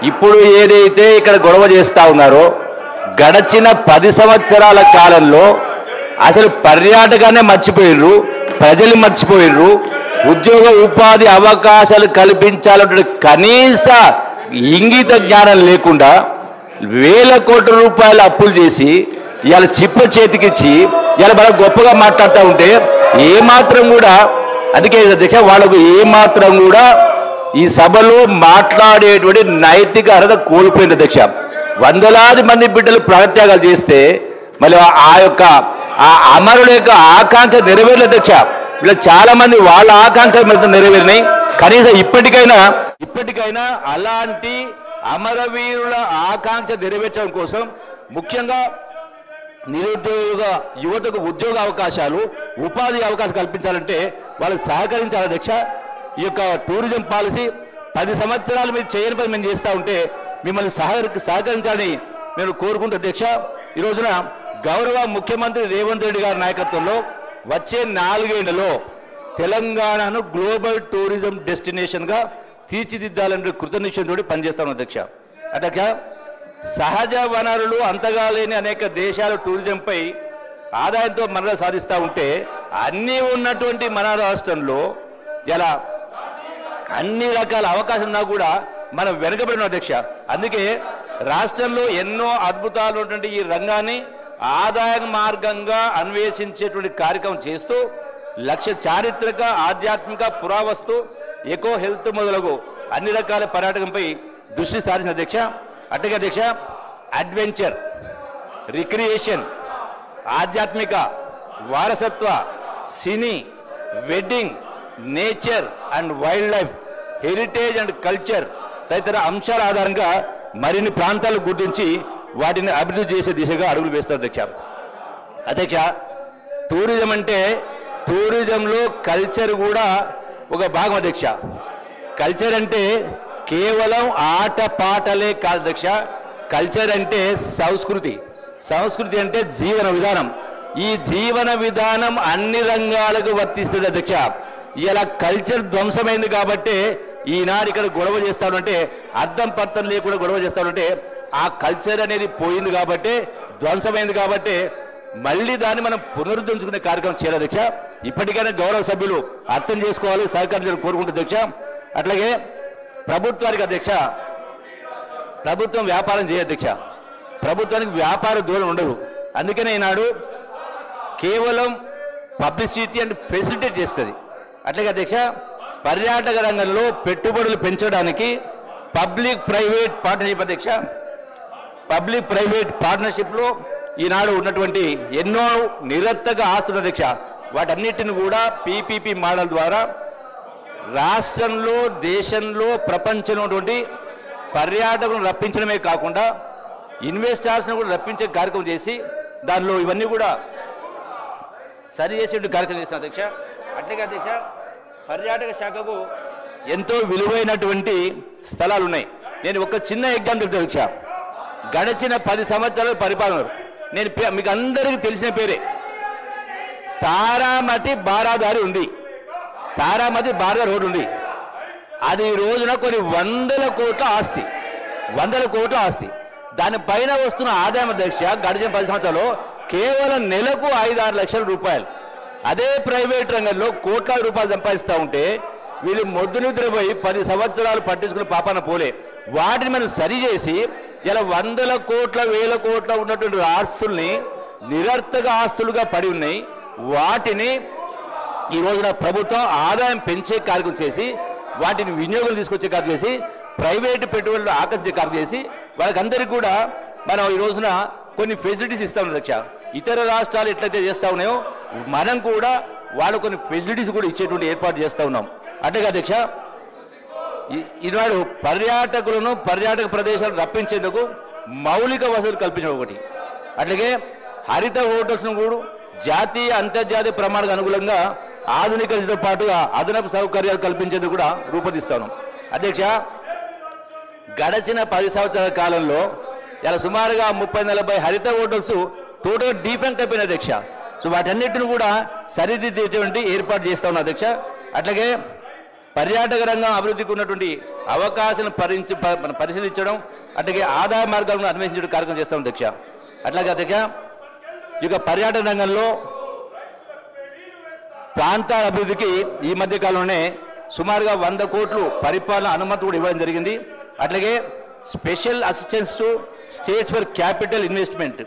ఇప్పుడు ఏదైతే ఇక్కడ గొడవ చేస్తా ఉన్నారో గడచిన 10 సంవత్సరాల కాలంలో అసలు పర్యాటకాన్ని మర్చిపోయిర్రు, ప్రజలు మర్చిపోయిర్రు, ఉద్యోగ ఉపాధి అవకాశాలు కల్పించాలంటే కనీస ఇంగిత జ్ఞానం లేకుండా వేల కోట్ల రూపాయల అప్పులు చేసి ఇవాళ చిప్ప చేతికిచ్చి ఇవాళ మనం గొప్పగా మాట్లాడుతూ ఉంటే ఏమాత్రం కూడా, అందుకే అధ్యక్ష వాళ్ళకు ఏమాత్రం కూడా ఈ సభలో మాట్లాడేటువంటి నైతిక అర్హత కోల్పోయింది అధ్యక్ష. వందలాది మంది బిడ్డలు ప్రాణత్యాగాలు చేస్తే మళ్ళీ ఆ అమరుల యొక్క ఆకాంక్ష నెరవేరలేదు అధ్యక్ష. ఇలా చాలా మంది వాళ్ళ ఆకాంక్షలు నెరవేరినాయి. కనీసం ఇప్పటికైనా అలాంటి అమరవీరుల ఆకాంక్ష నెరవేర్చడం కోసం ముఖ్యంగా నిరుద్యోగ యువతకు ఉద్యోగ అవకాశాలు, ఉపాధి అవకాశాలు కల్పించాలంటే వాళ్ళు సహకరించాలి అధ్యక్ష. ఈ యొక్క టూరిజం పాలసీ 10 సంవత్సరాలు మీరు చేయని పని మేము చేస్తూ ఉంటే మిమ్మల్ని సహకరించాలని నేను కోరుకుంటూ అధ్యక్ష, ఈ రోజున గౌరవ ముఖ్యమంత్రి రేవంత్ రెడ్డి గారి నాయకత్వంలో వచ్చే 4 ఏళ్లలో తెలంగాణను గ్లోబల్ టూరిజం డెస్టినేషన్గా తీర్చిదిద్దాలంటే కృతనిశ్చయంతో పనిచేస్తాను అధ్యక్ష. అధ్యక్ష, సహజ వనరులు అంతగా లేని అనేక దేశాల టూరిజంపై ఆదాయంతో మనలో సాధిస్తూ ఉంటే అన్నీ ఉన్నటువంటి మన రాష్ట్రంలో ఇలా అన్ని రకాల అవకాశం ఉన్నా కూడా మనం వెనుకబడిన అధ్యక్ష. అందుకే రాష్ట్రంలో ఎన్నో అద్భుతాలు ఉన్నటువంటి ఈ రంగాన్ని ఆదాయ మార్గంగా అన్వేషించేటువంటి కార్యక్రమం చేస్తూ లక్ష్య చారిత్రక, ఆధ్యాత్మిక, పురావస్తు, ఎకో హెల్త్ మొదలగు అన్ని రకాల పర్యాటకంపై దృష్టి సారించిన అధ్యక్ష. అట్లాగే అధ్యక్ష, అడ్వెంచర్, రిక్రియేషన్, ఆధ్యాత్మిక, వారసత్వ, cine, wedding, nature and wild, heritage and culture తదితర అంశాల ఆధారంగా మరిన్ని ప్రాంతాలు గుర్తించి వాటిని అభివృద్ధి చేసే దిశగా అడుగులు వేస్తారు అధ్యక్ష. అధ్యక్ష, టూరిజం అంటే టూరిజంలో కల్చర్ కూడా ఒక భాగం అధ్యక్ష. కల్చర్ అంటే కేవలం ఆట పాటలే కాదు అధ్యక్ష. కల్చర్ అంటే సంస్కృతి, సంస్కృతి అంటే జీవన విధానం. ఈ జీవన విధానం అన్ని రంగాలకు వర్తిస్తుంది అధ్యక్ష. ఇలా కల్చర్ ధ్వంసమైంది కాబట్టి ఈనాడు ఇక్కడ గొడవ చేస్తానంటే అర్థం పర్థం లేకుండా గొడవ చేస్తానంటే ఆ కల్చర్ అనేది పోయింది కాబట్టి, ధ్వంసమైంది కాబట్టి మళ్ళీ దాన్ని మనం పునరుద్ధరించుకునే కార్యక్రమం చేయాలి అధ్యక్ష. ఇప్పటికైనా గౌరవ సభ్యులు అర్థం చేసుకోవాలి, సహకరించాలని కోరుకుంటుంది అధ్యక్ష. అట్లాగే ప్రభుత్వానికి అధ్యక్ష, ప్రభుత్వం వ్యాపారం చేయదు అధ్యక్ష. ప్రభుత్వానికి వ్యాపార దూరం ఉండదు. అందుకనే ఈనాడు కేవలం పబ్లిసిటీ అండ్ ఫెసిలిటేట్ చేస్తుంది. అట్లాగే అధ్యక్ష, పర్యాటక రంగంలో పెట్టుబడులు పెంచడానికి పబ్లిక్ ప్రైవేట్ పార్ట్నర్షిప్ అధ్యక్ష, పబ్లిక్ ప్రైవేట్ పార్ట్నర్షిప్లో ఈనాడు ఉన్నటువంటి ఎన్నో నిరర్థక ఆస్తులు అధ్యక్ష, వాటన్నిటిని కూడా పీపీపీ మోడల్ ద్వారా రాష్ట్రంలో, దేశంలో, ప్రపంచంలో ఉన్నటువంటి పర్యాటకులను రప్పించడమే కాకుండా ఇన్వెస్టర్స్ను కూడా రప్పించే కార్యక్రమం చేసి దానిలో ఇవన్నీ కూడా సరి చేసే కార్యక్రమం చేస్తాం అధ్యక్ష. అట్లాగే అధ్యక్ష, పర్యాటక శాఖకు ఎంతో విలువైనటువంటి స్థలాలు ఉన్నాయి. నేను ఒక చిన్న ఎగ్జాంపుల్ అధ్యక్ష. గడిచిన 10 సంవత్సరాల పరిపాలన నేను మీకు అందరికీ తెలిసిన పేరే తారామతి బారాదారి ఉంది. తారామతి బారాదారి రోడ్డు ఉంది. అది ఈ రోజున కొన్ని వందల కోట్ల ఆస్తి. దానిపైన వస్తున్న ఆదాయం అధ్యక్ష గడిచిన 10 సంవత్సరాల్లో కేవలం నెలకు 5-6 లక్షల రూపాయలు. అదే ప్రైవేట్ రంగంలో కోట్ల రూపాయలు సంపాదిస్తూ ఉంటే వీళ్ళు మొద్దు నిద్రపోయి 10 సంవత్సరాలు పట్టించుకున్న పాపాన పోలే. వాటిని మనం సరిచేసి ఇలా వందల కోట్ల, వేల కోట్ల ఉన్నటువంటి ఆస్తుల్ని నిరర్థక ఆస్తులుగా పడి ఉన్నాయి. వాటిని ఈ రోజున ప్రభుత్వం ఆదాయం పెంచే కార్యక్రమం చేసి వాటిని వినియోగం తీసుకొచ్చే కార్యక్రమం చేసి ప్రైవేటు పెట్టుబడులు ఆకర్షించే కార్యక్రమం చేసి వాళ్ళకందరికీ కూడా మనం ఈ రోజున కొన్ని ఫెసిలిటీస్ ఇస్తాం అధ్యక్ష. ఇతర రాష్ట్రాలు ఎట్లయితే చేస్తూ ఉన్నాయో మనం కూడా వాళ్ళు కొన్ని ఫెసిలిటీస్ కూడా ఇచ్చేటువంటి ఏర్పాటు చేస్తూ ఉన్నాం. అట్లాగే అధ్యక్ష, ఈనాడు పర్యాటకులను పర్యాటక ప్రదేశాలు రప్పించేందుకు మౌలిక వసతులు కల్పించడం ఒకటి. అట్లాగే హరిత హోటల్స్ను కూడా జాతీయ, అంతర్జాతీయ ప్రమాణాలకు అనుగుణంగా ఆధునికతతో పాటుగా అదనపు సౌకర్యాలు కల్పించేందుకు కూడా రూపొందిస్తాను అధ్యక్ష. గడచిన 10 సంవత్సరాల కాలంలో ఇలా సుమారుగా 30-40 హరిత హోటల్స్ టోటల్ డిఫెక్ట్ అయిపోయిన అధ్యక్ష. సో వాటన్నిటిని కూడా సరిదిద్దేటువంటి ఏర్పాటు చేస్తా ఉన్నా అధ్యక్ష. అట్లాగే పర్యాటక రంగం అభివృద్ధికి ఉన్నటువంటి అవకాశాలను పరిశీలించడం, అట్లాగే ఆదాయ మార్గాలను అన్వేషించడం కార్యక్రమం చేస్తాం అధ్యక్ష. అట్లాగే అధ్యక్ష, ఇక పర్యాటక రంగంలో ప్రాంతాల అభివృద్ధికి ఈ మధ్య కాలంలోనే సుమారుగా 100 కోట్లు పరిపాలన అనుమతి కూడా ఇవ్వడం జరిగింది. అట్లాగే special assistance to states for capital investment